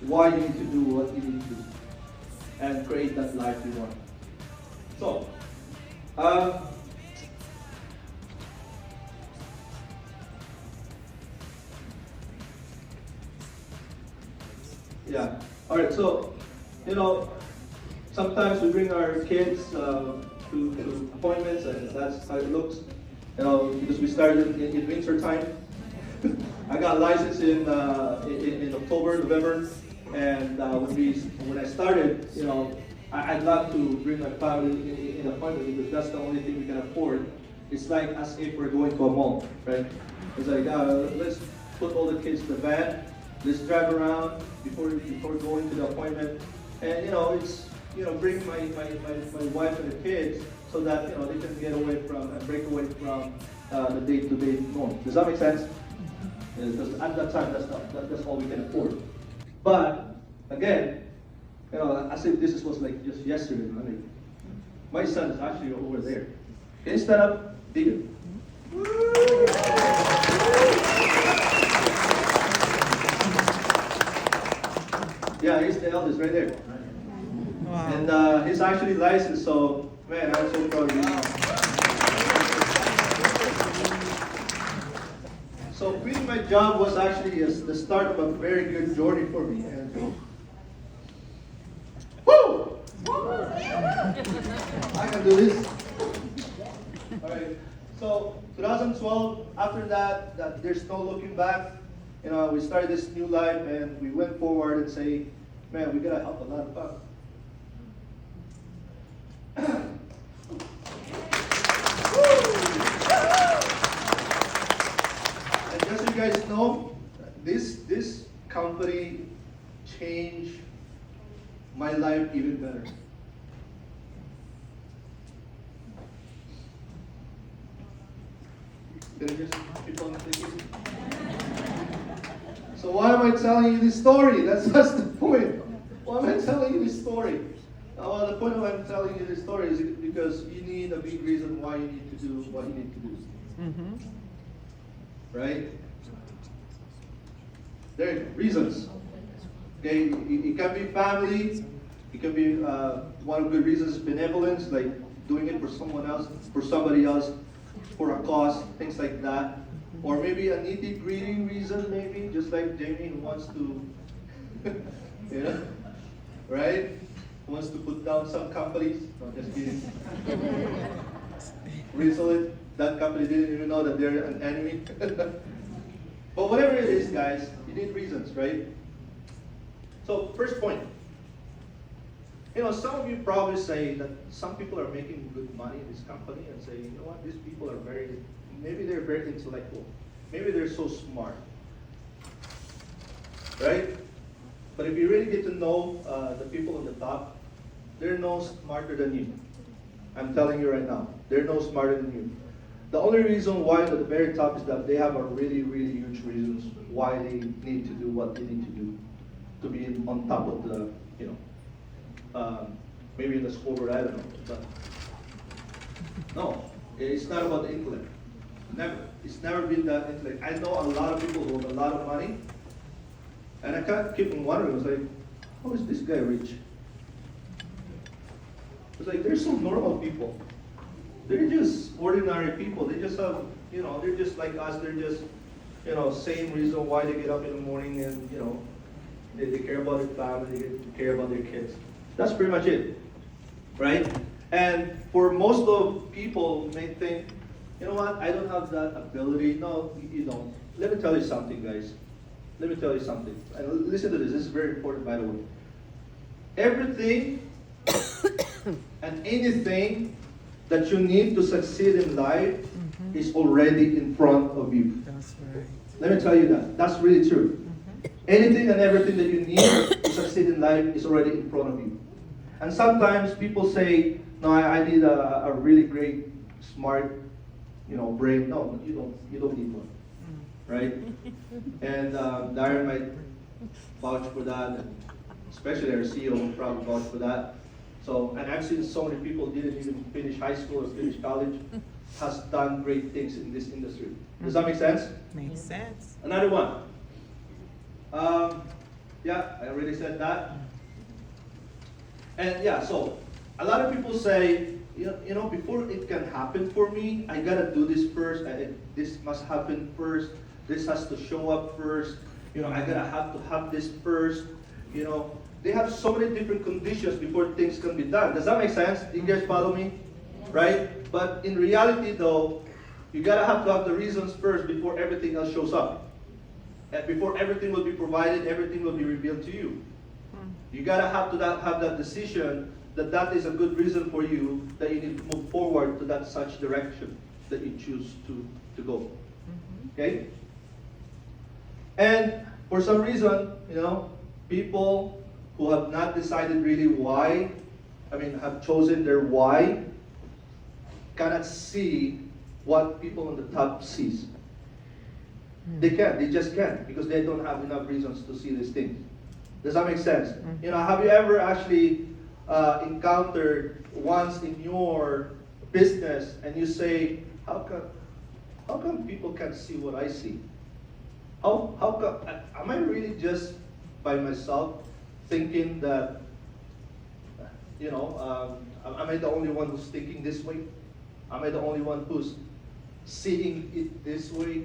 why you need to do what you need to do and create that life you want. So, yeah. All right. So, sometimes we bring our kids to appointments, and that's how it looks. Because we started in winter time. I got licensed in October, November, and when I started, I'd love to bring my family in appointment because that's the only thing we can afford. It's like as if we're going to a mall, right? It's like let's put all the kids in the van, let's drive around before going to the appointment, and it's bring my wife and the kids so that they can get away from and break away from the day-to-day norm. Does that make sense? Because at that time, that's all we can afford. But again, as if this was like just yesterday. My son is actually over there. Can you stand up, Deacon? Yeah, he's the eldest right there. Wow. And he's actually licensed, so man, I'm so proud of you. So quitting my job was actually the start of a very good journey for me. And woo! I can do this. All right. So 2012, after that there's no looking back. We started this new life, and we went forward and say, man, we gotta help a lot of us. And just so you guys know, this company changed my life even better. Can I just keep on thinking? So why am I telling you this story? That's the point. Why am I telling you this story? Well, the point of why I'm telling you this story is because you need a big reason why you need to do what you need to do. Mm-hmm. Right? There are reasons. Okay, it can be family. It can be one of the reasons benevolence, like doing it for someone else, for somebody else, for a cause, things like that. Or maybe a nitty-gritty reason, maybe just like Jamie, who wants to, right? Wants to put down some companies. No, just kidding. Recently, that company didn't even know that they're an enemy. But whatever it is, guys, you need reasons, right? So, first point. Some of you probably say that some people are making good money in this company and say, you know what, these people are maybe they're very intellectual. Maybe they're so smart. Right? But if you really get to know the people on the top, they're no smarter than you. I'm telling you right now, they're no smarter than you. The only reason why at the very top is that they have a really, really huge reasons why they need to do what they need to do to be on top of the, maybe in the scoreboard, I don't know. But no, it's not about the intellect. Never. It's never been that intellect. I know a lot of people who have a lot of money, and I can't keep on wondering, it's like, how is this guy rich? It's like, they're so normal people. They're just ordinary people. They just have, they're just like us. They're just, same reason why they get up in the morning and, they care about their family, they care about their kids. That's pretty much it, right? And for most of people may think, you know what, I don't have that ability. No, you don't. Let me tell you something, guys. Let me tell you something. And listen to this. This is very important, by the way. Everything and anything that you need to succeed in life is already in front of you. That's right. Let me tell you that. That's really true. Anything and everything that you need to succeed in life is already in front of you. And sometimes people say, no, I need a really great, smart, brain. No, you don't need one. Right? And Darren might vouch for that, and especially our CEO will probably vouch for that. So, and I've seen so many people didn't even finish high school or finish college, has done great things in this industry. Does that make sense? Makes sense. Another one. Yeah, I already said that. And yeah, so a lot of people say, before it can happen for me, I gotta do this first. This must happen first. This has to show up first. I gotta have to have this first. They have so many different conditions before things can be done. Does that make sense? You guys follow me? Right? But in reality, though, you gotta have to have the reasons first before everything else shows up. And before everything will be provided, everything will be revealed to you. You gotta have that decision that is a good reason for you, that you need to move forward to that such direction that you choose to go. Okay? And for some reason, people who have not decided really why, have chosen their why, cannot see what people on the top sees. They can't, they just can't, because they don't have enough reasons to see these things. Does that make sense? Have you ever actually encountered once in your business and you say, how come people can't see what I see? How come, am I really just by myself thinking that, am I the only one who's thinking this way? Am I the only one who's seeing it this way?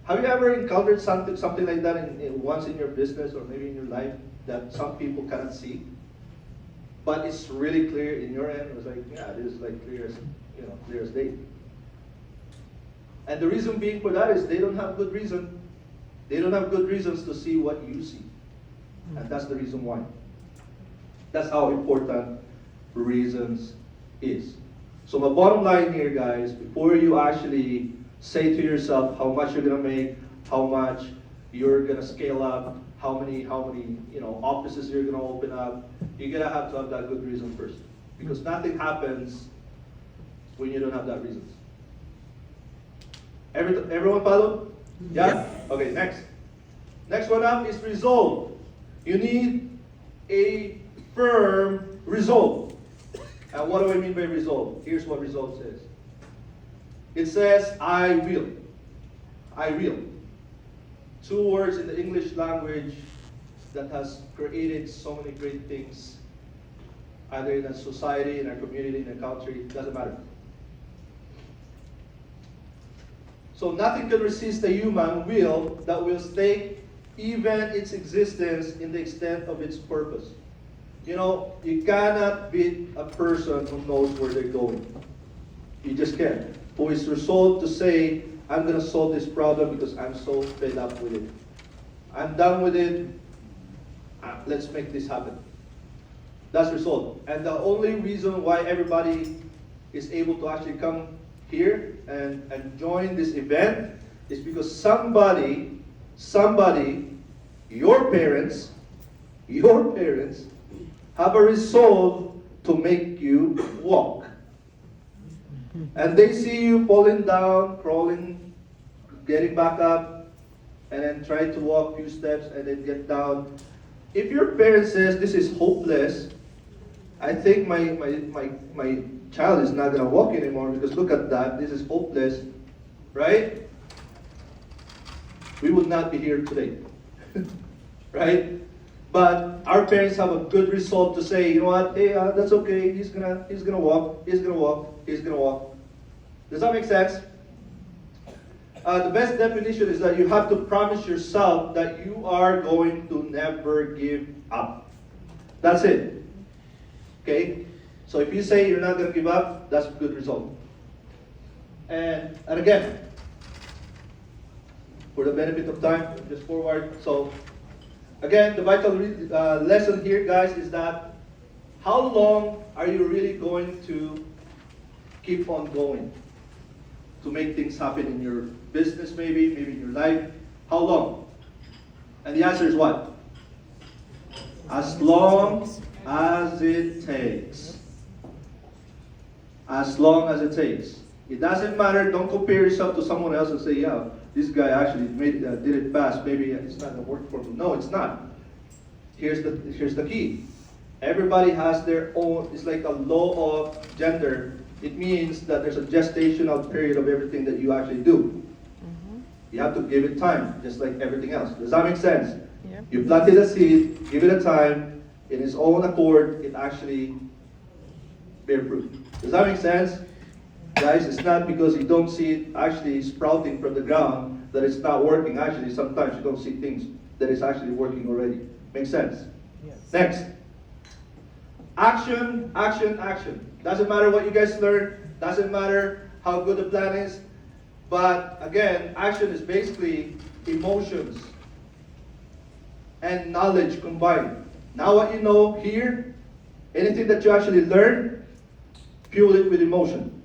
Have you ever encountered something like that once in your business or maybe in your life that some people cannot see? But it's really clear in your end. It was like, yeah, this is like clear as day. And the reason being for that is they don't have good reason. They don't have good reasons to see what you see. And that's the reason why. That's how important reasons is. So my bottom line here, guys, before you actually say to yourself how much you're gonna make, how much you're gonna scale up, how many offices you're gonna open up, you're gonna have to have that good reason first. Because nothing happens when you don't have that reasons. Everyone follow? Yeah? Okay, next. Next one up is resolve. You need a firm resolve. And what do I mean by resolve? Here's what resolve says. It says, I will. I will. Two words in the English language that has created so many great things, either in a society, in a community, in a country, doesn't matter. So nothing can resist a human will that will stake even its existence in the extent of its purpose. You cannot beat a person who knows where they're going. You just can't. Who is resolved to say, I'm going to solve this problem because I'm so fed up with it. I'm done with it. Let's make this happen. That's resolve. And the only reason why everybody is able to actually come here and join this event is because somebody, your parents, have a resolve to make you walk. And they see you falling down, crawling, getting back up, and then try to walk a few steps and then get down. If your parent says this is hopeless, I think my child is not going to walk anymore because look at that, this is hopeless, right? We would not be here today, right? But our parents have a good resolve to say, you know what, hey, that's okay, he's gonna walk. Does that make sense? The best definition is that you have to promise yourself that you are going to never give up. That's it. Okay? So if you say you're not going to give up, that's a good result. And again, for the benefit of time, just forward. So again, the vital lesson here, guys, is that how long are you really going to keep on going to make things happen in your business, maybe in your life? How long? And the answer is what? As long as it takes. As long as it takes. It doesn't matter. Don't compare yourself to someone else and say, yeah, this guy actually did it fast. Maybe it's not going to work for me. No, it's not. Here's the key. Everybody has their own. It's like a law of gender. It means that there's a gestational period of everything that you actually do. You have to give it time, just like everything else. Does that make sense? You planted a seed, give it a time, in its own accord, it actually bear fruit. Does that make sense? Guys, it's not because you don't see it actually sprouting from the ground that it's not working. Actually, sometimes you don't see things that is actually working already. Make sense? Yes. Next. Action, action, action. Doesn't matter what you guys learn, doesn't matter how good the plan is, but again, action is basically emotions and knowledge combined. Now what you know here, anything that you actually learn, fuel it with emotion.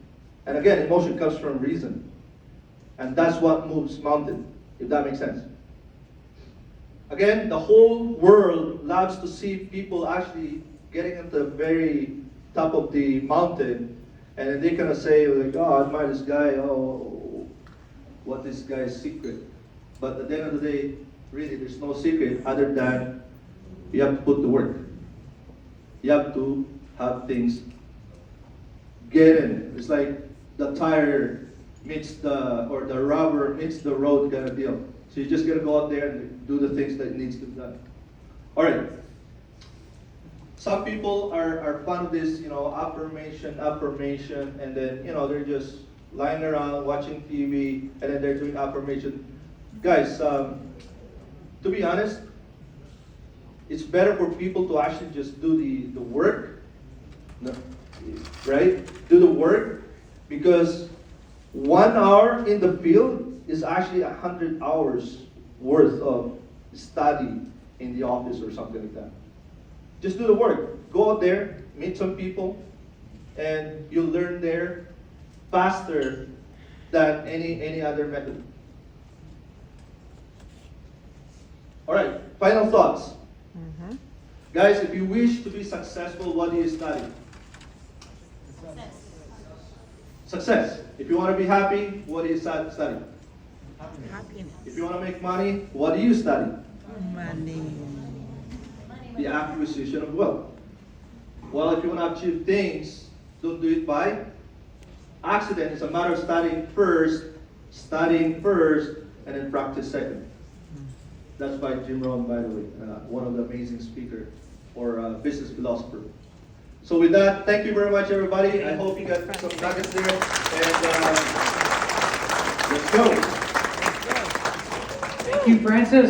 And again, emotion comes from reason. And that's what moves mountain, if that makes sense. Again, the whole world loves to see people actually getting at the very top of the mountain, and then they kind of say, like, oh, I admire this guy, oh, what this guy's secret. But at the end of the day, really, there's no secret other than you have to put the work. You have to have things get in. It's like the tire meets or the rubber meets the road kind of deal. So you just gotta go out there and do the things that needs to be done. All right. Some people are fond of this, affirmation, and then, they're just lying around watching TV, and then they're doing affirmation. Guys, to be honest, it's better for people to actually just do the work, right? Do the work, because 1 hour in the field is actually 100 hours worth of study in the office or something like that. Just do the work. Go out there, meet some people, and you'll learn there faster than any other method. All right, final thoughts. Guys, if you wish to be successful, what do you study? Success. If you want to be happy, what do you study? Happiness. If you want to make money, what do you study? Money. The acquisition of wealth. Well, if you want to achieve things, don't do it by accident. It's a matter of studying first, and then practice second. That's by Jim Rohn, by the way, one of the amazing speakers or business philosopher. So with that, thank you very much, everybody. I hope you got some nuggets there. And let's go. Thank you, Francis.